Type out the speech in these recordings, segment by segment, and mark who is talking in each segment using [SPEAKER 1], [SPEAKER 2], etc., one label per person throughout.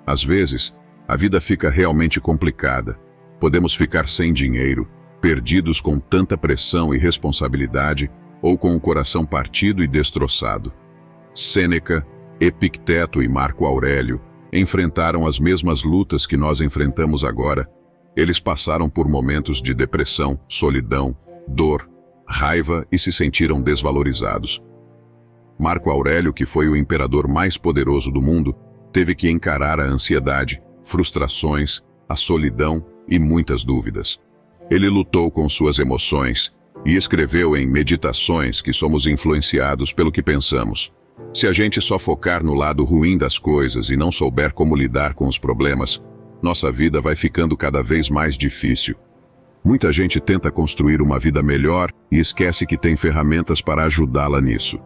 [SPEAKER 1] Às vezes, a vida fica realmente complicada. Podemos ficar sem dinheiro, perdidos com tanta pressão e responsabilidade, ou com o coração partido e destroçado. Sêneca, Epicteto e Marco Aurélio enfrentaram as mesmas lutas que nós enfrentamos agora. Eles passaram por momentos de depressão, solidão, dor, raiva e se sentiram desvalorizados. Marco Aurélio, que foi o imperador mais poderoso do mundo, teve que encarar a ansiedade, frustrações, a solidão e muitas dúvidas. Ele lutou com suas emoções e escreveu em Meditações que somos influenciados pelo que pensamos. Se a gente só focar no lado ruim das coisas e não souber como lidar com os problemas, nossa vida vai ficando cada vez mais difícil. Muita gente tenta construir uma vida melhor e esquece que tem ferramentas para ajudá-la nisso.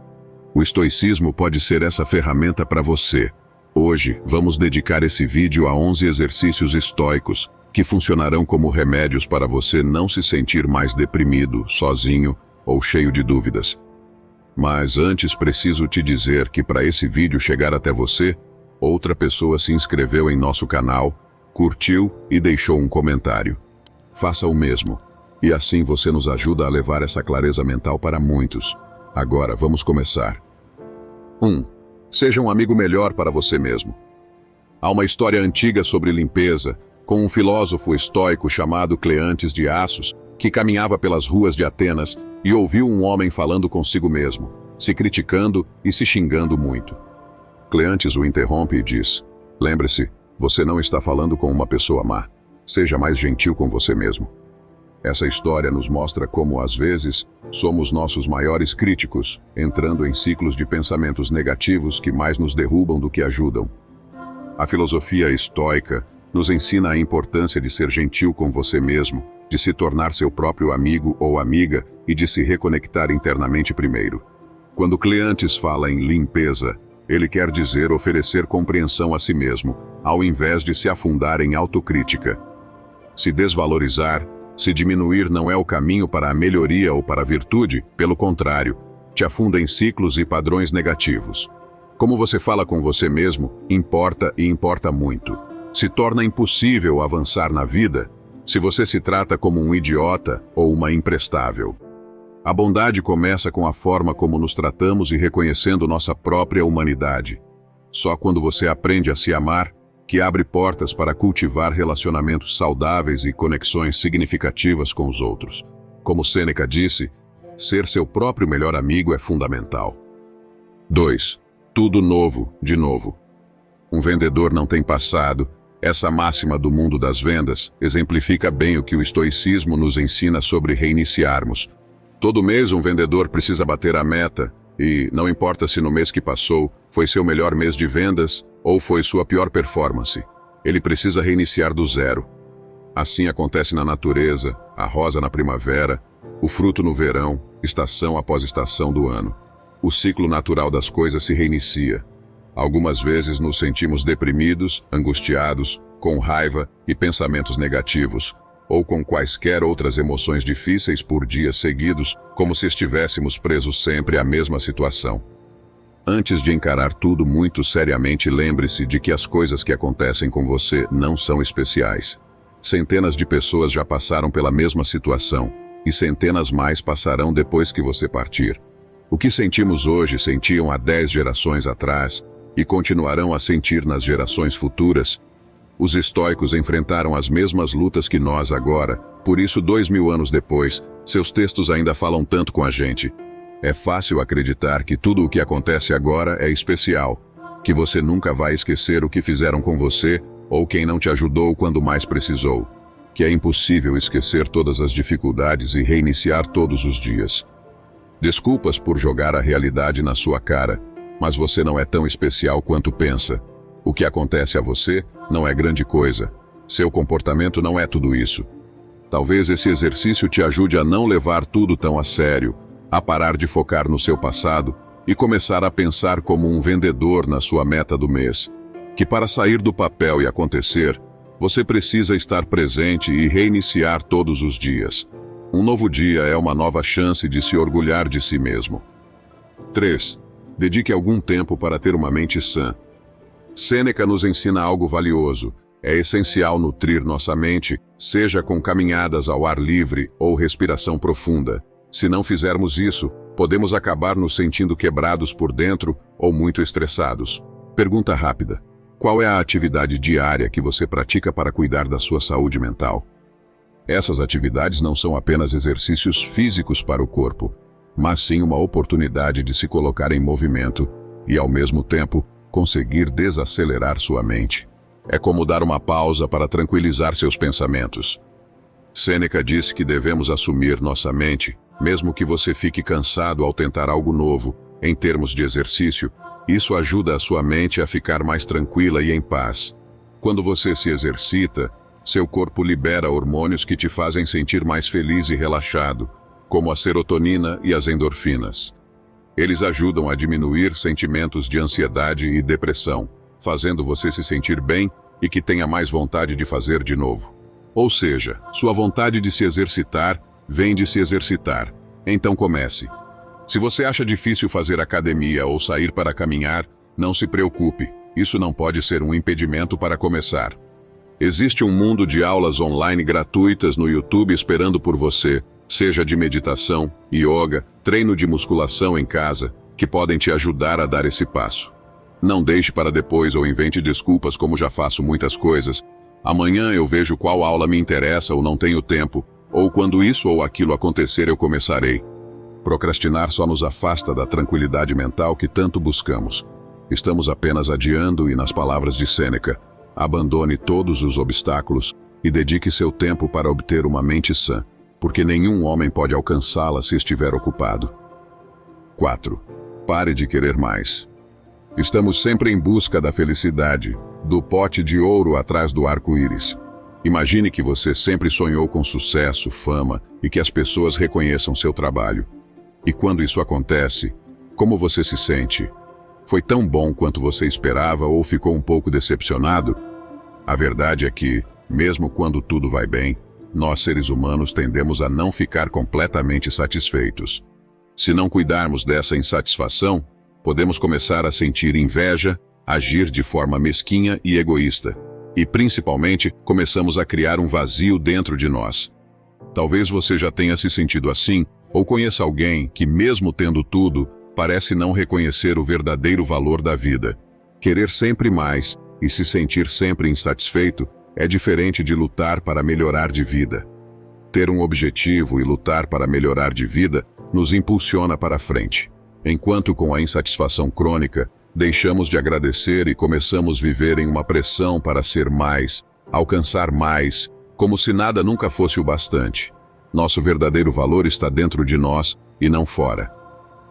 [SPEAKER 1] O estoicismo pode ser essa ferramenta para você. Hoje, vamos dedicar esse vídeo a 11 exercícios estoicos que funcionarão como remédios para você não se sentir mais deprimido, sozinho ou cheio de dúvidas. Mas antes preciso te dizer que para esse vídeo chegar até você, outra pessoa se inscreveu em nosso canal, curtiu e deixou um comentário. Faça o mesmo, e assim você nos ajuda a levar essa clareza mental para muitos. Agora vamos começar. 1. Seja um amigo melhor para você mesmo. Há uma história antiga sobre limpeza, com um filósofo estoico chamado Cleantes de Assos, que caminhava pelas ruas de Atenas e ouviu um homem falando consigo mesmo, se criticando e se xingando muito. Cleantes o interrompe e diz: lembre-se, você não está falando com uma pessoa má. Seja mais gentil com você mesmo. Essa história nos mostra como, às vezes, somos nossos maiores críticos, entrando em ciclos de pensamentos negativos que mais nos derrubam do que ajudam. A filosofia estoica nos ensina a importância de ser gentil com você mesmo, de se tornar seu próprio amigo ou amiga e de se reconectar internamente primeiro. Quando Cleantes fala em limpeza, ele quer dizer oferecer compreensão a si mesmo, ao invés de se afundar em autocrítica. Se desvalorizar, se diminuir não é o caminho para a melhoria ou para a virtude, pelo contrário, te afunda em ciclos e padrões negativos. Como você fala com você mesmo, importa e importa muito. Se torna impossível avançar na vida se você se trata como um idiota ou uma imprestável. A bondade começa com a forma como nos tratamos e reconhecendo nossa própria humanidade. Só quando você aprende a se amar, que abre portas para cultivar relacionamentos saudáveis e conexões significativas com os outros. Como Sêneca disse, ser seu próprio melhor amigo é fundamental. 2. Tudo novo, de novo. Um vendedor não tem passado. Essa máxima do mundo das vendas exemplifica bem o que o estoicismo nos ensina sobre reiniciarmos. Todo mês um vendedor precisa bater a meta e, não importa se no mês que passou foi seu melhor mês de vendas ou foi sua pior performance, ele precisa reiniciar do zero. Assim acontece na natureza, a rosa na primavera, o fruto no verão, estação após estação do ano. O ciclo natural das coisas se reinicia. Algumas vezes nos sentimos deprimidos, angustiados, com raiva e pensamentos negativos, ou com quaisquer outras emoções difíceis por dias seguidos, como se estivéssemos presos sempre à mesma situação. Antes de encarar tudo muito seriamente, lembre-se de que as coisas que acontecem com você não são especiais. Centenas de pessoas já passaram pela mesma situação, e centenas mais passarão depois que você partir. O que sentimos hoje sentiam há 10 gerações atrás, e continuarão a sentir nas gerações futuras. Os estoicos enfrentaram as mesmas lutas que nós agora, por isso 2000 anos depois, seus textos ainda falam tanto com a gente. É fácil acreditar que tudo o que acontece agora é especial, que você nunca vai esquecer o que fizeram com você ou quem não te ajudou quando mais precisou, que é impossível esquecer todas as dificuldades e reiniciar todos os dias. Desculpas por jogar a realidade na sua cara, mas você não é tão especial quanto pensa. O que acontece a você não é grande coisa. Seu comportamento não é tudo isso. Talvez esse exercício te ajude a não levar tudo tão a sério, a parar de focar no seu passado e começar a pensar como um vendedor na sua meta do mês. Que para sair do papel e acontecer, você precisa estar presente e reiniciar todos os dias. Um novo dia é uma nova chance de se orgulhar de si mesmo. 3. Dedique algum tempo para ter uma mente sã. Sêneca nos ensina algo valioso. É essencial nutrir nossa mente, seja com caminhadas ao ar livre ou respiração profunda. Se não fizermos isso, podemos acabar nos sentindo quebrados por dentro ou muito estressados. Pergunta rápida: qual é a atividade diária que você pratica para cuidar da sua saúde mental? Essas atividades não são apenas exercícios físicos para o corpo, mas sim uma oportunidade de se colocar em movimento e, ao mesmo tempo, conseguir desacelerar sua mente. É como dar uma pausa para tranquilizar seus pensamentos. Sêneca disse que devemos assumir nossa mente, mesmo que você fique cansado ao tentar algo novo. Em termos de exercício, isso ajuda a sua mente a ficar mais tranquila e em paz. Quando você se exercita, seu corpo libera hormônios que te fazem sentir mais feliz e relaxado, como a serotonina e as endorfinas. Eles ajudam a diminuir sentimentos de ansiedade e depressão, fazendo você se sentir bem e que tenha mais vontade de fazer de novo. Ou seja, sua vontade de se exercitar vem de se exercitar. Então comece. Se você acha difícil fazer academia ou sair para caminhar, não se preocupe. Isso não pode ser um impedimento para começar. Existe um mundo de aulas online gratuitas no YouTube esperando por você, seja de meditação, yoga, treino de musculação em casa, que podem te ajudar a dar esse passo. Não deixe para depois ou invente desculpas como já faço muitas coisas. Amanhã eu vejo qual aula me interessa ou não tenho tempo, ou quando isso ou aquilo acontecer eu começarei. Procrastinar só nos afasta da tranquilidade mental que tanto buscamos. Estamos apenas adiando e, nas palavras de Sêneca, abandone todos os obstáculos e dedique seu tempo para obter uma mente sã, porque nenhum homem pode alcançá-la se estiver ocupado. 4. Pare de querer mais. Estamos sempre em busca da felicidade, do pote de ouro atrás do arco-íris. Imagine que você sempre sonhou com sucesso, fama e que as pessoas reconheçam seu trabalho. E quando isso acontece, como você se sente? Foi tão bom quanto você esperava ou ficou um pouco decepcionado? A verdade é que, mesmo quando tudo vai bem, nós seres humanos tendemos a não ficar completamente satisfeitos. Se não cuidarmos dessa insatisfação, podemos começar a sentir inveja, agir de forma mesquinha e egoísta. E, principalmente, começamos a criar um vazio dentro de nós. Talvez você já tenha se sentido assim, ou conheça alguém que, mesmo tendo tudo, parece não reconhecer o verdadeiro valor da vida. Querer sempre mais e se sentir sempre insatisfeito é diferente de lutar para melhorar de vida. Ter um objetivo e lutar para melhorar de vida nos impulsiona para frente. Enquanto com a insatisfação crônica, deixamos de agradecer e começamos a viver em uma pressão para ser mais, alcançar mais, como se nada nunca fosse o bastante. Nosso verdadeiro valor está dentro de nós e não fora.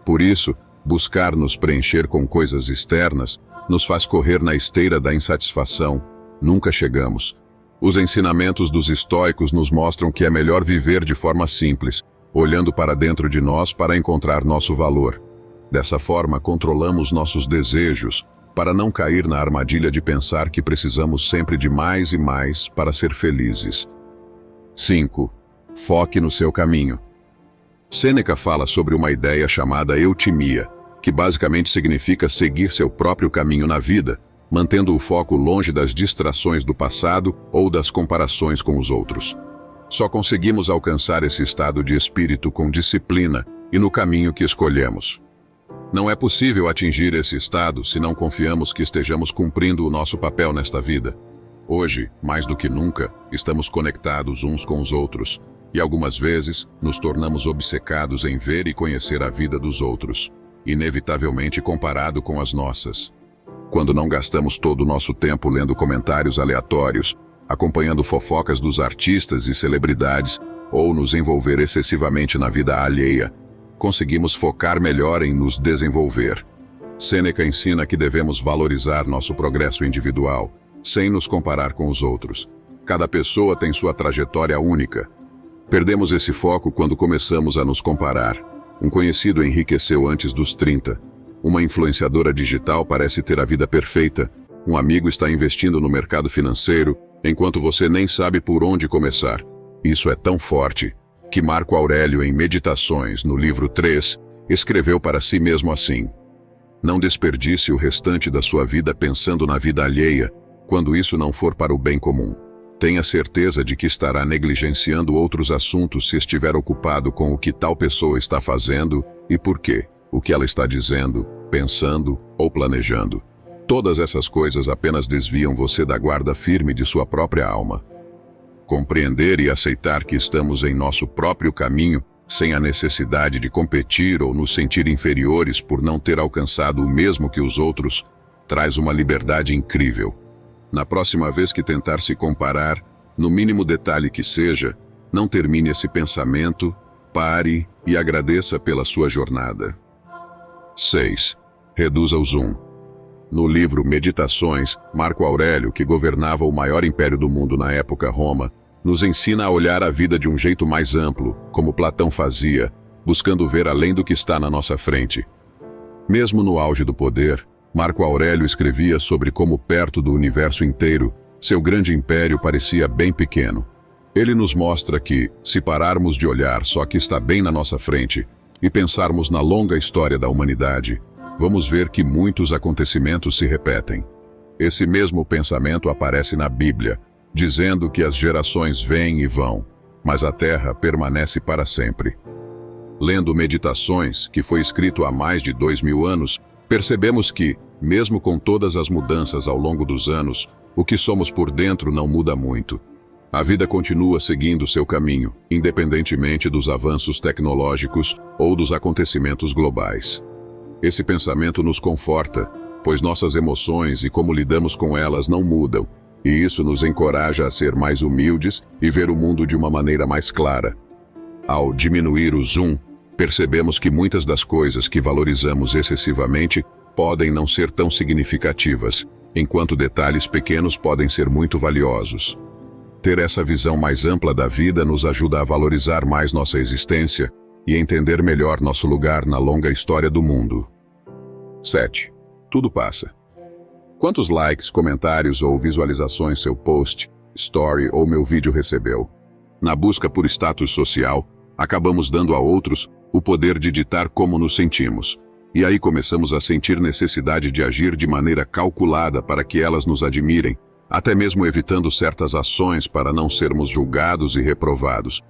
[SPEAKER 1] Por isso, buscar nos preencher com coisas externas nos faz correr na esteira da insatisfação. Nunca chegamos. Os ensinamentos dos estoicos nos mostram que é melhor viver de forma simples, olhando para dentro de nós para encontrar nosso valor. Dessa forma, controlamos nossos desejos, para não cair na armadilha de pensar que precisamos sempre de mais e mais para ser felizes. 5. Foque no seu caminho. Sêneca fala sobre uma ideia chamada eutimia, que basicamente significa seguir seu próprio caminho na vida, mantendo o foco longe das distrações do passado ou das comparações com os outros. Só conseguimos alcançar esse estado de espírito com disciplina e no caminho que escolhemos. Não é possível atingir esse estado se não confiamos que estejamos cumprindo o nosso papel nesta vida. Hoje, mais do que nunca, estamos conectados uns com os outros, e algumas vezes nos tornamos obcecados em ver e conhecer a vida dos outros, inevitavelmente comparado com as nossas. Quando não gastamos todo o nosso tempo lendo comentários aleatórios, acompanhando fofocas dos artistas e celebridades, ou nos envolver excessivamente na vida alheia, conseguimos focar melhor em nos desenvolver. Sêneca ensina que devemos valorizar nosso progresso individual, sem nos comparar com os outros. Cada pessoa tem sua trajetória única. Perdemos esse foco quando começamos a nos comparar. Um conhecido enriqueceu antes dos 30. Uma influenciadora digital parece ter a vida perfeita. Um amigo está investindo no mercado financeiro, enquanto você nem sabe por onde começar. Isso é tão forte que Marco Aurélio, em Meditações, no livro 3, escreveu para si mesmo assim: Não desperdice o restante da sua vida pensando na vida alheia, quando isso não for para o bem comum. Tenha certeza de que estará negligenciando outros assuntos se estiver ocupado com o que tal pessoa está fazendo e por quê, o que ela está dizendo, pensando ou planejando. Todas essas coisas apenas desviam você da guarda firme de sua própria alma. Compreender e aceitar que estamos em nosso próprio caminho, sem a necessidade de competir ou nos sentir inferiores por não ter alcançado o mesmo que os outros, traz uma liberdade incrível. Na próxima vez que tentar se comparar, no mínimo detalhe que seja, não termine esse pensamento, pare e agradeça pela sua jornada. 6. Reduza o zoom. No livro Meditações, Marco Aurélio, que governava o maior império do mundo na época Roma, nos ensina a olhar a vida de um jeito mais amplo, como Platão fazia, buscando ver além do que está na nossa frente. Mesmo no auge do poder, Marco Aurélio escrevia sobre como perto do universo inteiro, seu grande império parecia bem pequeno. Ele nos mostra que, se pararmos de olhar só o que está bem na nossa frente e pensarmos na longa história da humanidade, vamos ver que muitos acontecimentos se repetem. Esse mesmo pensamento aparece na Bíblia, dizendo que as gerações vêm e vão, mas a Terra permanece para sempre. Lendo Meditações, que foi escrito há mais de 2000 anos, percebemos que, mesmo com todas as mudanças ao longo dos anos, o que somos por dentro não muda muito. A vida continua seguindo seu caminho, independentemente dos avanços tecnológicos ou dos acontecimentos globais. Esse pensamento nos conforta, pois nossas emoções e como lidamos com elas não mudam, e isso nos encoraja a ser mais humildes e ver o mundo de uma maneira mais clara. Ao diminuir o zoom, percebemos que muitas das coisas que valorizamos excessivamente podem não ser tão significativas, enquanto detalhes pequenos podem ser muito valiosos. Ter essa visão mais ampla da vida nos ajuda a valorizar mais nossa existência e entender melhor nosso lugar na longa história do mundo. 7. Tudo passa. Quantos likes, comentários ou visualizações seu post, story ou meu vídeo recebeu? Na busca por status social, acabamos dando a outros o poder de ditar como nos sentimos. E aí começamos a sentir necessidade de agir de maneira calculada para que elas nos admirem, até mesmo evitando certas ações para não sermos julgados e reprovados.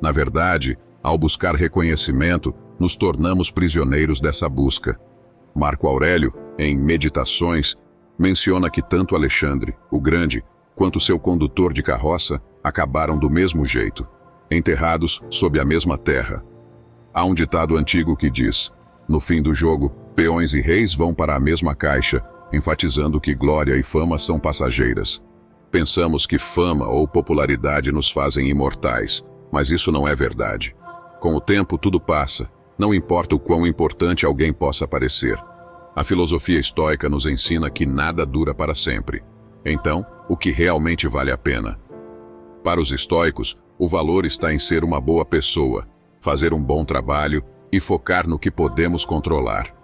[SPEAKER 1] Na verdade, ao buscar reconhecimento, nos tornamos prisioneiros dessa busca. Marco Aurélio, em Meditações, menciona que tanto Alexandre, o Grande, quanto seu condutor de carroça acabaram do mesmo jeito, enterrados sob a mesma terra. Há um ditado antigo que diz: no fim do jogo, peões e reis vão para a mesma caixa, enfatizando que glória e fama são passageiras. Pensamos que fama ou popularidade nos fazem imortais, mas isso não é verdade. Com o tempo tudo passa, não importa o quão importante alguém possa parecer. A filosofia estoica nos ensina que nada dura para sempre. Então, o que realmente vale a pena? Para os estoicos, o valor está em ser uma boa pessoa, fazer um bom trabalho e focar no que podemos controlar.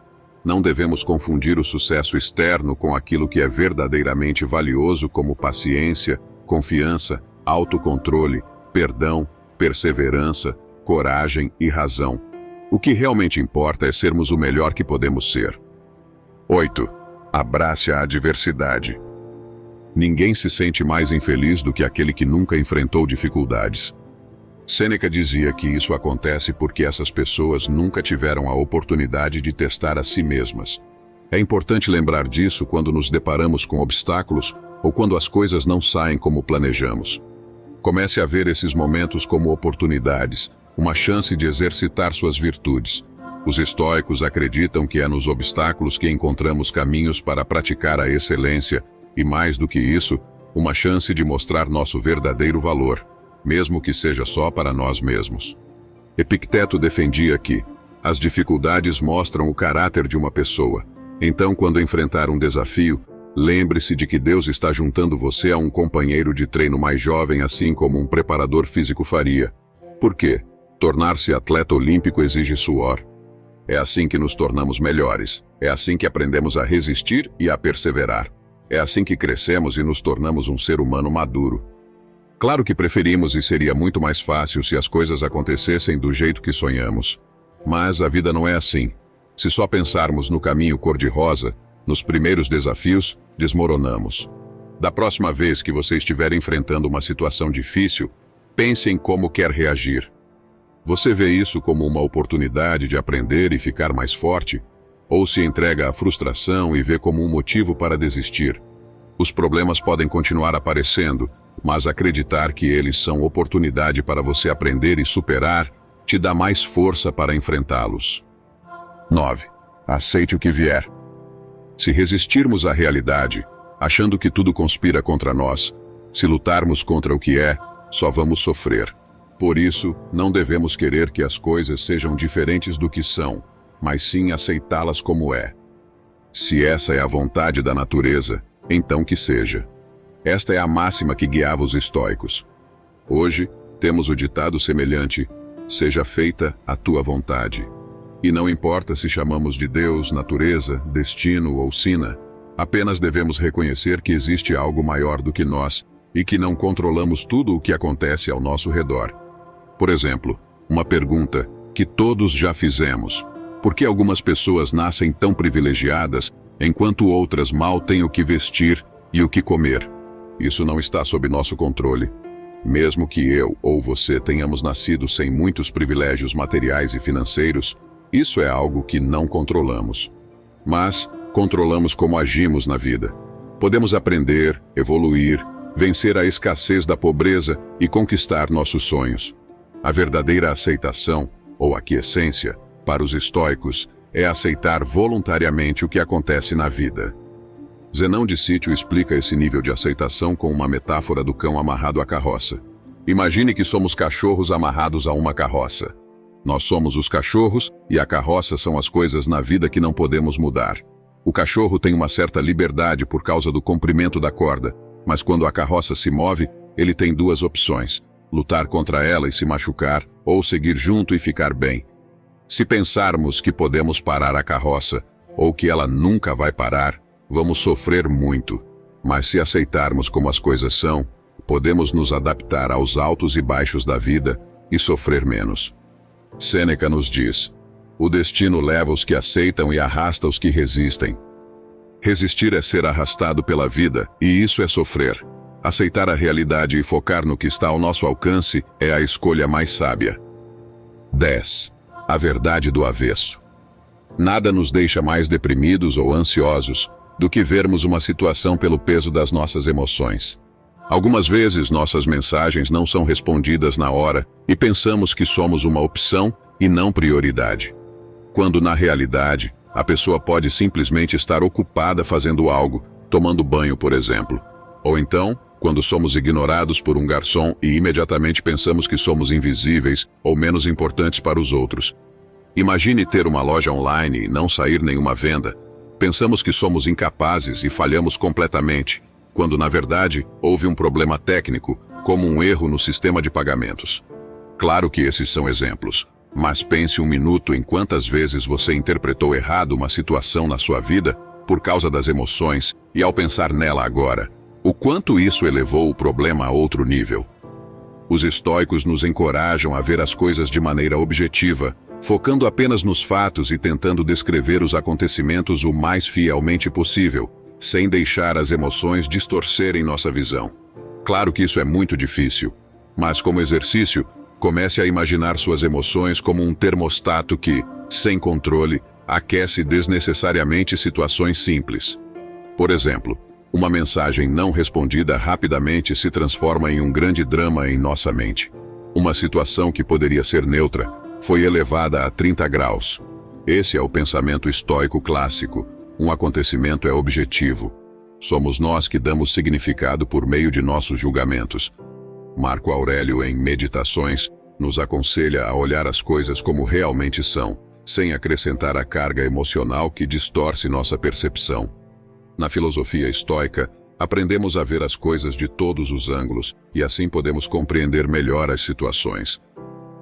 [SPEAKER 1] Não devemos confundir o sucesso externo com aquilo que é verdadeiramente valioso, como paciência, confiança, autocontrole, perdão, perseverança, coragem e razão. O que realmente importa é sermos o melhor que podemos ser. 8. Abrace a adversidade. Ninguém se sente mais infeliz do que aquele que nunca enfrentou dificuldades. Sêneca dizia que isso acontece porque essas pessoas nunca tiveram a oportunidade de testar a si mesmas. É importante lembrar disso quando nos deparamos com obstáculos ou quando as coisas não saem como planejamos. Comece a ver esses momentos como oportunidades, uma chance de exercitar suas virtudes. Os estoicos acreditam que é nos obstáculos que encontramos caminhos para praticar a excelência e, mais do que isso, uma chance de mostrar nosso verdadeiro valor, mesmo que seja só para nós mesmos. Epicteto defendia que as dificuldades mostram o caráter de uma pessoa. Então, quando enfrentar um desafio, lembre-se de que Deus está juntando você a um companheiro de treino mais jovem, assim como um preparador físico faria. Por quê? Tornar-se atleta olímpico exige suor. É assim que nos tornamos melhores. É assim que aprendemos a resistir e a perseverar. É assim que crescemos e nos tornamos um ser humano maduro. Claro que preferimos e seria muito mais fácil se as coisas acontecessem do jeito que sonhamos. Mas a vida não é assim. Se só pensarmos no caminho cor-de-rosa, nos primeiros desafios, desmoronamos. Da próxima vez que você estiver enfrentando uma situação difícil, pense em como quer reagir. Você vê isso como uma oportunidade de aprender e ficar mais forte? Ou se entrega à frustração e vê como um motivo para desistir? Os problemas podem continuar aparecendo, mas acreditar que eles são oportunidade para você aprender e superar te dá mais força para enfrentá-los. 9. Aceite o que vier. Se resistirmos à realidade, achando que tudo conspira contra nós, se lutarmos contra o que é, só vamos sofrer. Por isso, não devemos querer que as coisas sejam diferentes do que são, mas sim aceitá-las como é. Se essa é a vontade da natureza, então que seja. Esta é a máxima que guiava os estoicos. Hoje, temos o ditado semelhante: seja feita a tua vontade. E não importa se chamamos de Deus, natureza, destino ou sina, apenas devemos reconhecer que existe algo maior do que nós e que não controlamos tudo o que acontece ao nosso redor. Por exemplo, uma pergunta que todos já fizemos: por que algumas pessoas nascem tão privilegiadas, enquanto outras mal têm o que vestir e o que comer? Isso não está sob nosso controle. Mesmo que eu ou você tenhamos nascido sem muitos privilégios materiais e financeiros, isso é algo que não controlamos. Mas controlamos como agimos na vida. Podemos aprender, evoluir, vencer a escassez da pobreza e conquistar nossos sonhos. A verdadeira aceitação, ou aquiescência, para os estoicos, é aceitar voluntariamente o que acontece na vida. Zenão de Sítio explica esse nível de aceitação com uma metáfora do cão amarrado à carroça. Imagine que somos cachorros amarrados a uma carroça. Nós somos os cachorros e a carroça são as coisas na vida que não podemos mudar. O cachorro tem uma certa liberdade por causa do comprimento da corda, mas quando a carroça se move, ele tem duas opções: lutar contra ela e se machucar, ou seguir junto e ficar bem. Se pensarmos que podemos parar a carroça, ou que ela nunca vai parar, vamos sofrer muito. Mas se aceitarmos como as coisas são, podemos nos adaptar aos altos e baixos da vida e sofrer menos. Sêneca nos diz: o destino leva os que aceitam e arrasta os que resistem. Resistir é ser arrastado pela vida, e isso é sofrer. Aceitar a realidade e focar no que está ao nosso alcance é a escolha mais sábia. 10. A verdade do avesso. Nada nos deixa mais deprimidos ou ansiosos do que vermos uma situação pelo peso das nossas emoções. Algumas vezes nossas mensagens não são respondidas na hora e pensamos que somos uma opção e não prioridade. Quando na realidade, a pessoa pode simplesmente estar ocupada fazendo algo, tomando banho, por exemplo. Ou então, quando somos ignorados por um garçom e imediatamente pensamos que somos invisíveis ou menos importantes para os outros. Imagine ter uma loja online e não sair nenhuma venda. Pensamos que somos incapazes e falhamos completamente, quando na verdade houve um problema técnico, como um erro no sistema de pagamentos. Claro que esses são exemplos, mas pense um minuto em quantas vezes você interpretou errado uma situação na sua vida por causa das emoções e ao pensar nela agora, o quanto isso elevou o problema a outro nível. Os estoicos nos encorajam a ver as coisas de maneira objetiva, focando apenas nos fatos e tentando descrever os acontecimentos o mais fielmente possível, sem deixar as emoções distorcerem nossa visão. Claro que isso é muito difícil, mas como exercício, comece a imaginar suas emoções como um termostato que, sem controle, aquece desnecessariamente situações simples. Por exemplo, uma mensagem não respondida rapidamente se transforma em um grande drama em nossa mente. Uma situação que poderia ser neutra foi elevada a 30 graus. Esse é o pensamento estoico clássico. Um acontecimento é objetivo. Somos nós que damos significado por meio de nossos julgamentos. Marco Aurélio, em Meditações, nos aconselha a olhar as coisas como realmente são, sem acrescentar a carga emocional que distorce nossa percepção. Na filosofia estoica, aprendemos a ver as coisas de todos os ângulos e assim podemos compreender melhor as situações.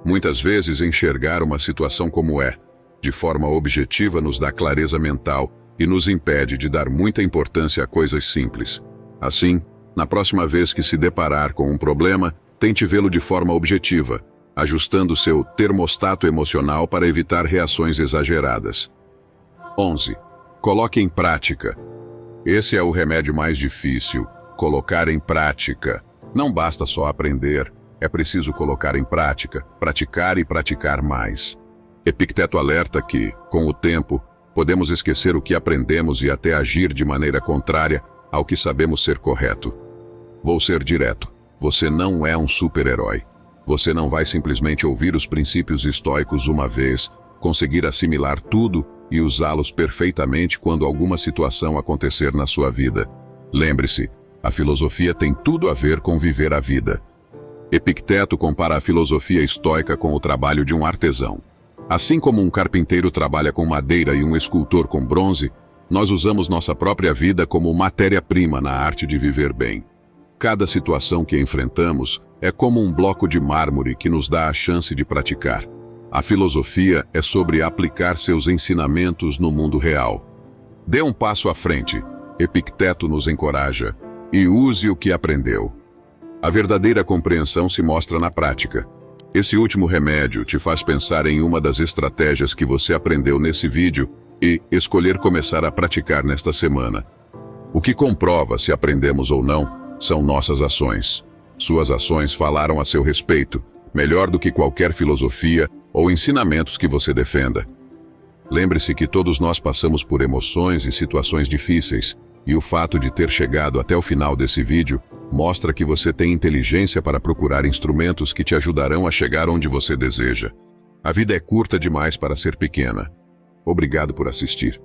[SPEAKER 1] Muitas vezes enxergar uma situação como é, de forma objetiva, nos dá clareza mental e nos impede de dar muita importância a coisas simples. Assim, na próxima vez que se deparar com um problema, tente vê-lo de forma objetiva, ajustando seu termostato emocional para evitar reações exageradas. 11. Coloque em prática. Esse é o remédio mais difícil, colocar em prática. Não basta só aprender, é preciso colocar em prática, praticar e praticar mais. Epicteto alerta que, com o tempo, podemos esquecer o que aprendemos e até agir de maneira contrária ao que sabemos ser correto. Vou ser direto. Você não é um super-herói. Você não vai simplesmente ouvir os princípios estoicos uma vez, conseguir assimilar tudo e usá-los perfeitamente quando alguma situação acontecer na sua vida. Lembre-se, a filosofia tem tudo a ver com viver a vida. Epicteto compara a filosofia estoica com o trabalho de um artesão. Assim como um carpinteiro trabalha com madeira e um escultor com bronze, nós usamos nossa própria vida como matéria-prima na arte de viver bem. Cada situação que enfrentamos é como um bloco de mármore que nos dá a chance de praticar. A filosofia é sobre aplicar seus ensinamentos no mundo real. Dê um passo à frente, Epicteto nos encoraja, e use o que aprendeu. A verdadeira compreensão se mostra na prática. Esse último remédio te faz pensar em uma das estratégias que você aprendeu nesse vídeo e escolher começar a praticar nesta semana. O que comprova se aprendemos ou não são nossas ações. Suas ações falaram a seu respeito, melhor do que qualquer filosofia ou ensinamentos que você defenda. Lembre-se que todos nós passamos por emoções e situações difíceis, e o fato de ter chegado até o final desse vídeo mostra que você tem inteligência para procurar instrumentos que te ajudarão a chegar onde você deseja. A vida é curta demais para ser pequena. Obrigado por assistir.